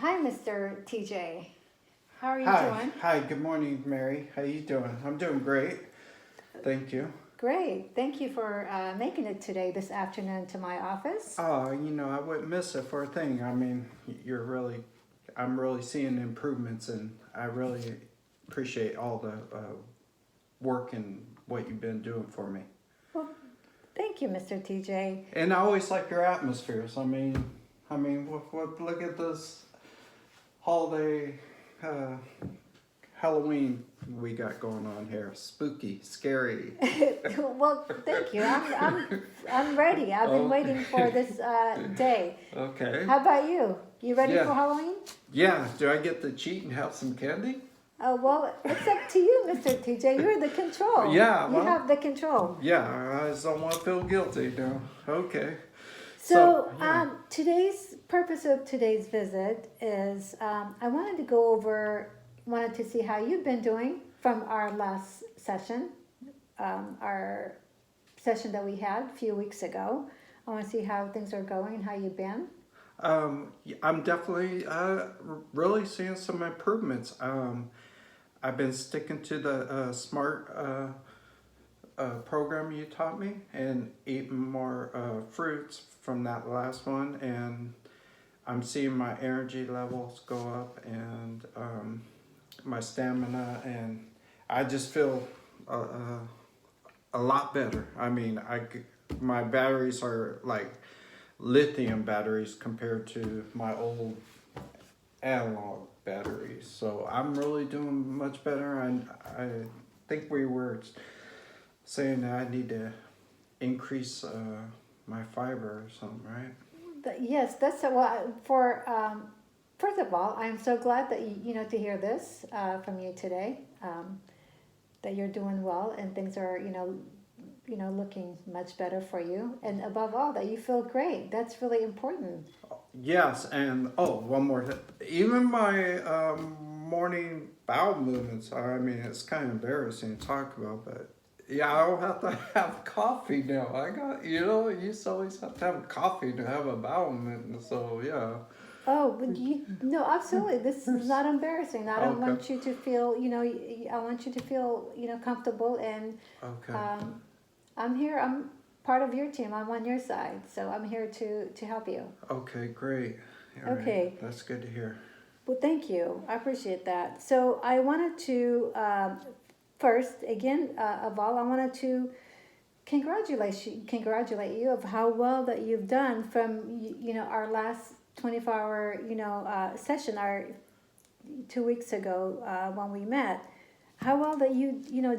Hi, Mr. TJ. How are you Hi, doing? hi. Good morning, Mary. How you doing? I'm doing great. Thank you. Great. Thank you for making it today, this afternoon, to my office. Oh, I wouldn't miss it for a thing. I mean, I'm really seeing improvements, and I really appreciate all the work and what you've been doing for me. Well, thank you, Mr. TJ. And I always like your atmospheres. Look at this holiday, uh, Halloween we got going on here. Spooky, scary. Well, thank you. I'm ready. I've been Okay. waiting for this day. Okay. How about you? You ready Yeah. for Halloween? Yeah, do I get to cheat and have some candy? Oh, well, it's up to you, Mr. TJ. You're the control. Yeah, You well, have the control. yeah, I just don't want to feel guilty now. Okay. So, Yeah. today's purpose of today's visit is I wanted to see how you've been doing from our last session, our session that we had a few weeks ago. I want to see how things are going and how you've been. I'm definitely really seeing some improvements. I've been sticking to the SMART program you taught me and eating more fruits from that last one. And I'm seeing my energy levels go up and my stamina, and I just feel a lot better. My batteries are like lithium batteries compared to my old analog batteries. So I'm really doing much better. And I think we were saying that I need to increase my fiber or something, right? Yes, that's well, for first of all, I'm so glad that you know to hear this from you today. That you're doing well and things are looking much better for you, and above all that you feel great. That's really important. Yes, and oh, one more thing. Even my morning bowel movements are, I mean, it's kind of embarrassing to talk about, but yeah, I don't have to have coffee now. You used to always have to have coffee to have a bowel movement, so yeah. Oh, but you no, absolutely. This is not embarrassing. I don't Okay, want you to feel I want you to feel comfortable, and okay, um, I'm here. I'm part of your team. I'm on your side, so I'm here to help you. okay, great. All right, Okay. that's good to hear. Well, thank you. I appreciate that. So I wanted to first, again, of all, I wanted to congratulate you of how well that you've done from our last 24-hour session, our 2 weeks ago when we met. How well that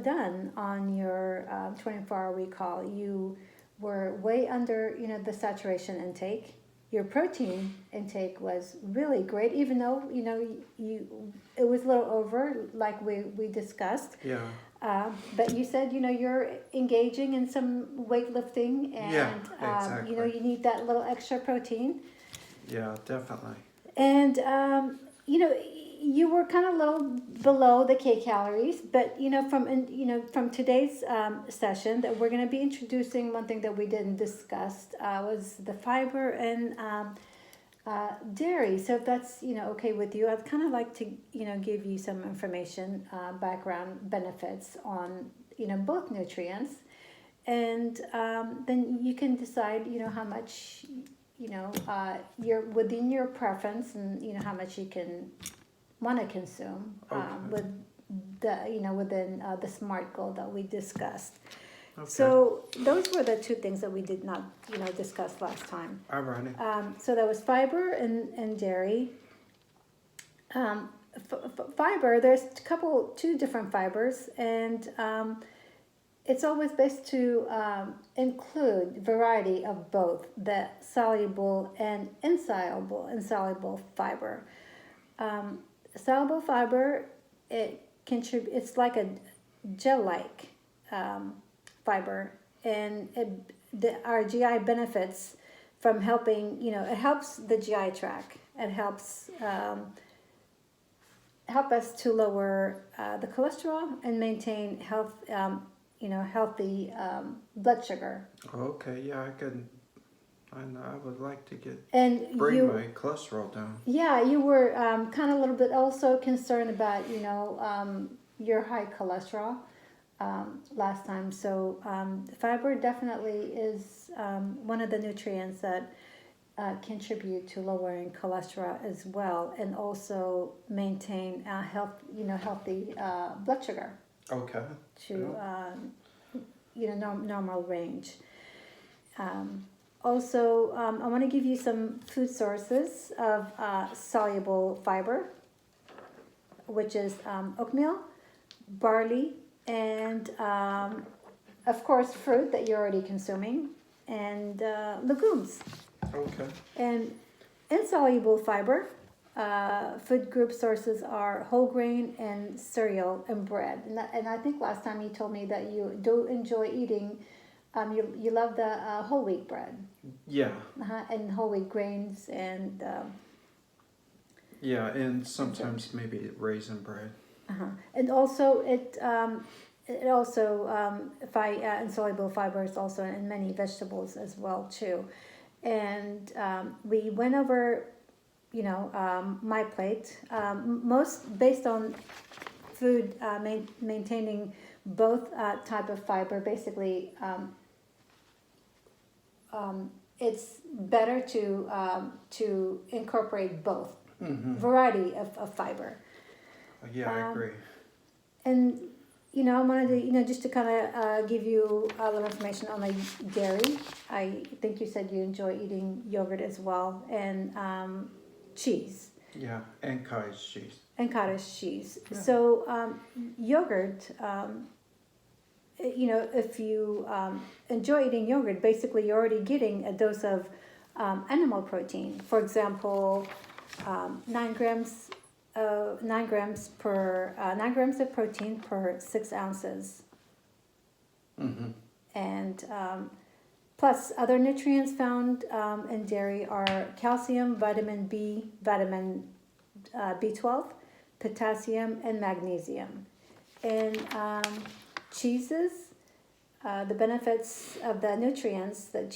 done on your 24-hour recall. You were way under the saturation intake. Your protein intake was really great, even though you it was a little over, like we discussed. Yeah, But you said you're engaging in some weightlifting, yeah, and exactly. you need that little extra protein. Yeah, definitely. And you were kind of low below the calories, but from today's session that we're going to be introducing, one thing that we didn't discuss was the fiber and dairy. So if that's okay with you, I'd kind of like to give you some information, background benefits on both nutrients, and then you can decide how much you're within your preference, and how much you can want to consume Okay, with the within the SMART goal that we discussed. okay. So those were the two things that we did not discuss last time. Alrighty. So that was fiber and dairy. Fiber, there's two different fibers, and it's always best to include variety of both the soluble and insoluble fiber. Soluble fiber, it's like a gel-like fiber, and our GI benefits from helping. It helps the GI tract. It helps help us to lower the cholesterol and maintain healthy blood sugar. Okay, yeah, and I would like to And bring you, my cholesterol down. yeah, you were kind of a little bit also concerned about, your high cholesterol last time. So fiber definitely is one of the nutrients that contribute to lowering cholesterol as well, and also maintain healthy blood sugar Okay. to normal range. Also, I want to give you some food sources of soluble fiber, which is oatmeal, barley, and of course fruit that you're already consuming, and legumes. Okay. And insoluble fiber, food group sources are whole grain and cereal and bread. And I think last time you told me that you do enjoy eating, you love the whole wheat bread, Yeah. and whole wheat grains and. Yeah, and sometimes maybe raisin bread. And also it also insoluble fiber is also in many vegetables as well too. And we went over, my plate, most based on food maintaining both type of fiber. Basically, it's better to incorporate both variety of fiber. Yeah, I agree. And I wanted to just to kind of give you a little information on the dairy. I think you said you enjoy eating yogurt as well, and cheese Yeah, and cottage cheese. and cottage cheese. Yeah. So yogurt. If you enjoy eating yogurt, basically you're already getting a dose of animal protein. For example, 9 grams. 9 grams of protein per 6 ounces, and plus other nutrients found in dairy are calcium, vitamin B, vitamin B12, potassium, and magnesium. And cheeses, the benefits of the nutrients that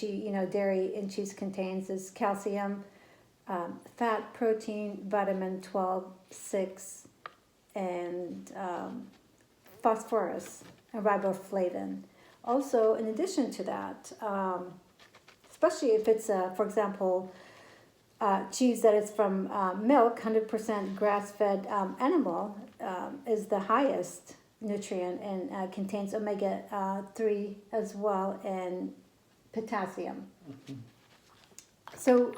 dairy and cheese contains is calcium, fat, protein, vitamin 12, 6, and phosphorus and riboflavin. Also, in addition to that, especially if it's, for example, cheese that is from milk, 100% grass-fed animal, is the highest nutrient and contains omega-3 as well, and potassium. So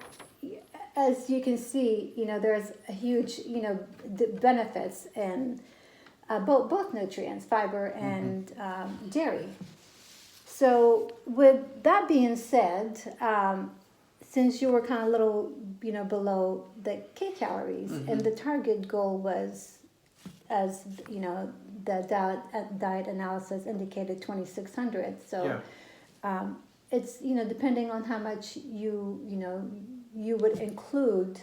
as you can see, there's a huge, benefits in both nutrients, fiber and dairy. So with that being said, since you were kind of a little, below the calories, and the target goal was, as the diet analysis indicated, 2,600. So it's depending on how much you would include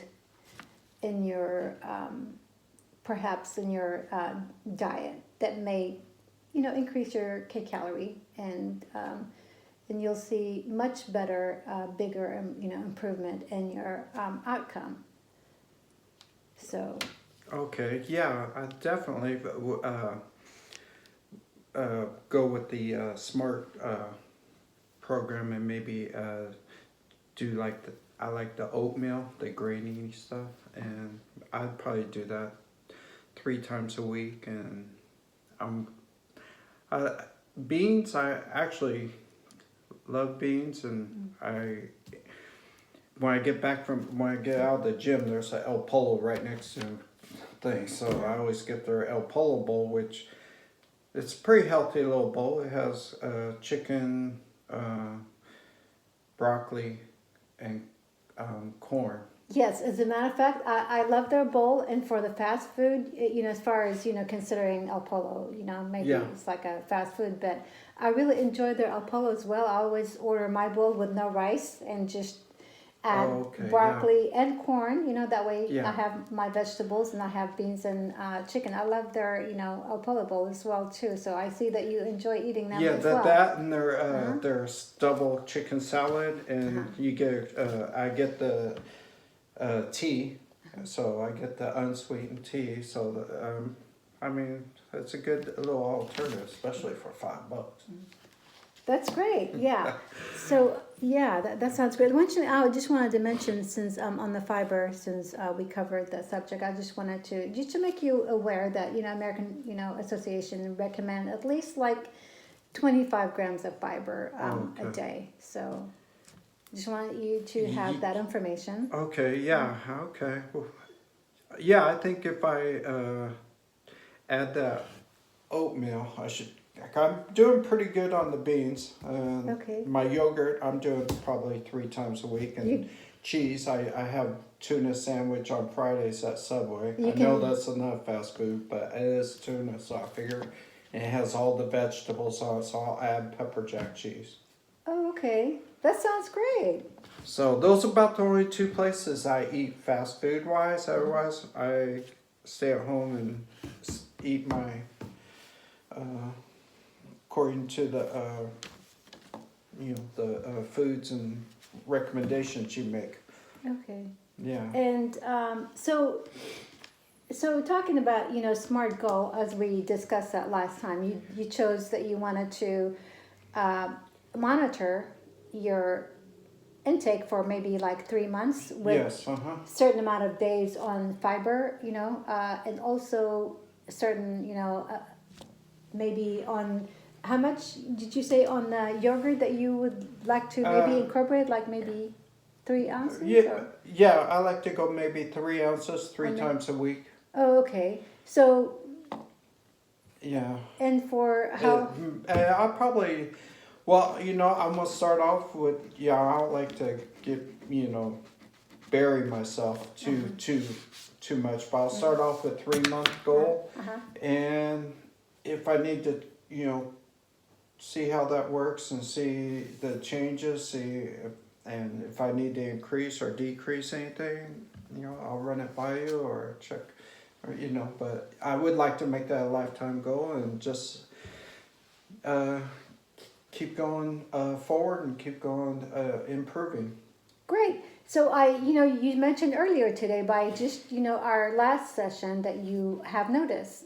in your perhaps in your diet that may increase your calorie, and you'll see much better bigger improvement in your outcome. So Okay, yeah, I definitely go with the SMART program, and maybe do I like the oatmeal, the grainy stuff, and I'd probably do that 3 times a week. And beans, I actually love beans, and when I get out of the gym, there's an El Polo right next to thing, so I always get their El Polo bowl, which it's a pretty healthy little bowl. It has chicken, broccoli, and corn. yes, as a matter of fact, I love their bowl, and for the fast food, as far as considering El Polo, maybe it's like a fast food, but I really enjoy their El Polo as well. I always order my bowl with no rice, and just add Okay, yeah. broccoli and corn. You know, that way Yeah. I have my vegetables and I have beans and chicken. I love their, El Pollo Bowl as well too. So I see that you enjoy eating them Yeah, as well. that and Uh-huh. their double chicken salad, and you get I get the tea, so I get the unsweetened tea. So I mean, it's a good little alternative, especially for $5. That's great. Yeah. So yeah, that sounds great. I just wanted to mention, since on the fiber, since we covered the subject, I just wanted to make you aware that American Association recommend at least like 25 grams of fiber a Okay. day. So just wanted you to have that information. Okay, yeah, okay. Well, yeah, I think if I add that oatmeal, I should. I'm doing pretty good on the beans. Okay. My yogurt, I'm doing probably 3 times a week, and cheese. I have tuna sandwich on Fridays at Subway. I know that's enough fast food, but it is tuna, so I figure it has all the vegetables on it, so I'll add pepper jack cheese. Oh, okay. That sounds great. So those are about the only 2 places I eat fast food wise. Otherwise, I stay at home and eat my according to the the foods and recommendations you make. Okay. Yeah. And so talking about SMART goal, as we discussed that last time, you chose that you wanted to monitor your intake for maybe like 3 months with Yes. certain amount of days on fiber, and also certain maybe on. How much did you say on yogurt that you would like to maybe incorporate, like maybe 3 ounces? Yeah. I like to go maybe 3 ounces 3 times a week. Oh, okay. So. Yeah. And for how? I'll probably, well, I'm gonna start off with I don't like to get bury myself too much, but I'll start off with 3-month goal, and if I need to see how that works and see the changes, and if I need to increase or decrease anything, I'll run it by you or check, or but I would like to make that a lifetime goal and just keep going forward and keep going improving. Great. So you mentioned earlier today by just, our last session that you have noticed,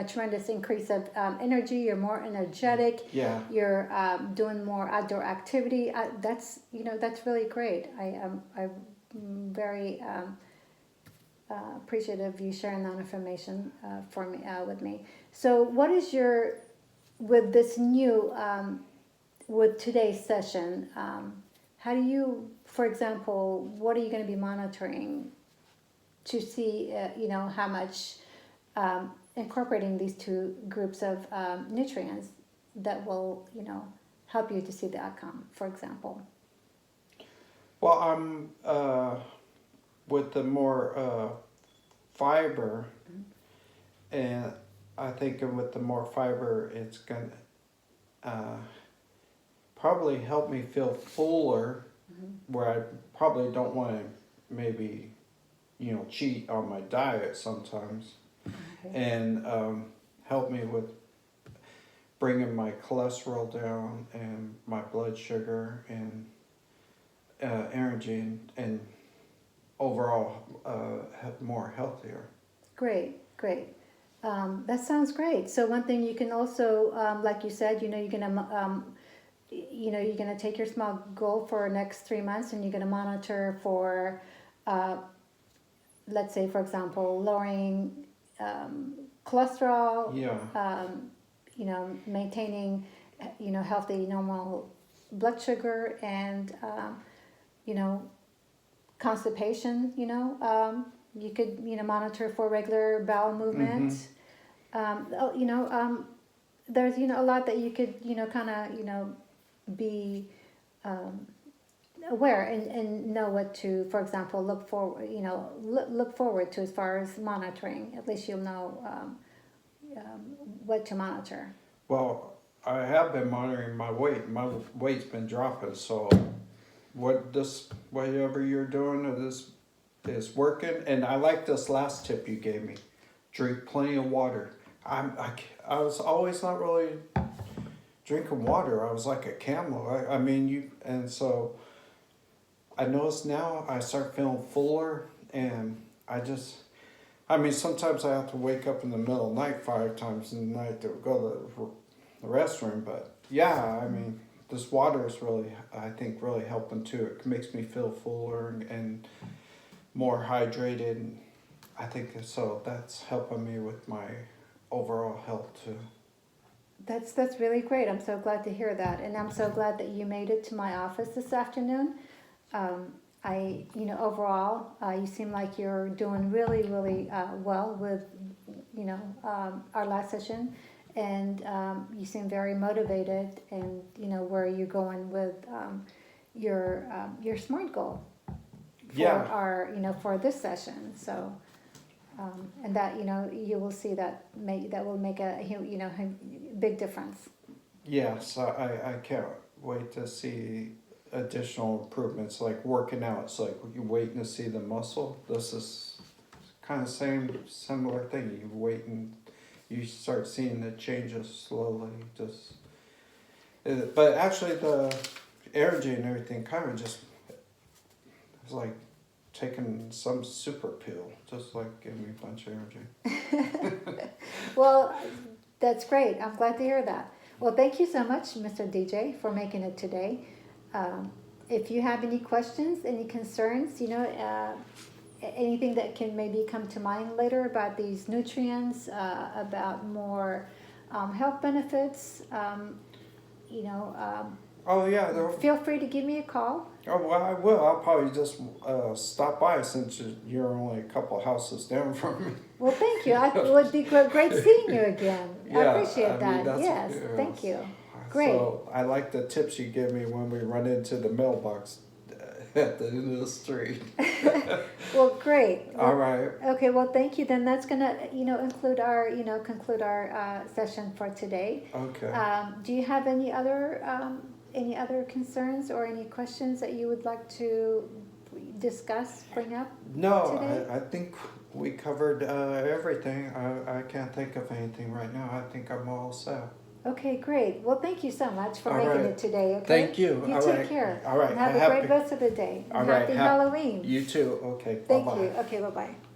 tremendous increase of energy. You're more energetic. Yeah. You're doing more outdoor activity. That's really great. I'm very appreciative of you sharing that information with me. So what is with this new, with today's session, how do you, for example, what are you going to be monitoring to see, how much incorporating these 2 groups of nutrients that will, help you to see the outcome, for example? Well, I'm with the more fiber, and I think with the more fiber, it's going to probably help me feel fuller, where I probably don't want to maybe, cheat on my diet sometimes, and help me with bringing my cholesterol down and my blood sugar and energy and overall more healthier. Great. That sounds great. So one thing you can also, like you said, you're gonna you're gonna take your small goal for the next 3 months, and you're gonna monitor for, let's say, for example, lowering cholesterol. Yeah. Maintaining, healthy, normal blood sugar, and constipation. You could monitor for regular bowel movement. There's a lot that you could kind of be aware and know what to, for example, look forward to as far as monitoring. At least you'll know what to monitor. Well, I have been monitoring my weight. My weight's been dropping, so whatever you're doing is working. And I like this last tip you gave me. Drink plenty of water. I was always not really drinking water. I was like a camel. I mean, so I notice now I start feeling fuller, and I mean, sometimes I have to wake up in the middle of the night 5 times in the night to go to the restroom. But yeah, I mean, this water is really, I think, really helping too. It makes me feel fuller and more hydrated. I think so. That's helping me with my overall health too. That's really great. I'm so glad to hear that, and I'm so glad that you made it to my office this afternoon. Overall, you seem like you're doing really, really well with, our last session, and you seem very motivated, and where you're going with your SMART goal for for this session. So. And that you will see that will make a big difference. Yes, I can't wait to see additional improvements, like working out. It's like you're waiting to see the muscle. This is kind of similar thing. You wait and you start seeing the changes slowly. But actually the energy and everything kind of just, it's like taking some super pill, just like giving me a bunch of energy. Well, that's great. I'm glad to hear that. Well, thank you so much, Mr. DJ, for making it today. If you have any questions, any concerns, anything that can maybe come to mind later about these nutrients, about more health benefits, Oh yeah, feel free to give me a call. oh well, I will. I'll probably just stop by since you're only a couple houses down from me. Well, thank you. It would be great seeing you again. I appreciate that. That's, Yes, thank you. Great. So I like the tips you give me when we run into the mailbox at the end of the street. Well, great. All right. Okay, well, thank you. Then that's gonna, conclude our session for today. Okay. Do you have any other concerns or any questions that you would like to discuss, bring up? No, today? I think we covered everything. I can't think of anything right now. I think I'm all set. Okay, great. Well, thank you so much for All making right. it today, okay? Thank you. You All take right. care. All right. And have a great rest of the day. All And right. Happy Halloween. You too. Okay. Thank Bye-bye. you. Okay, bye-bye.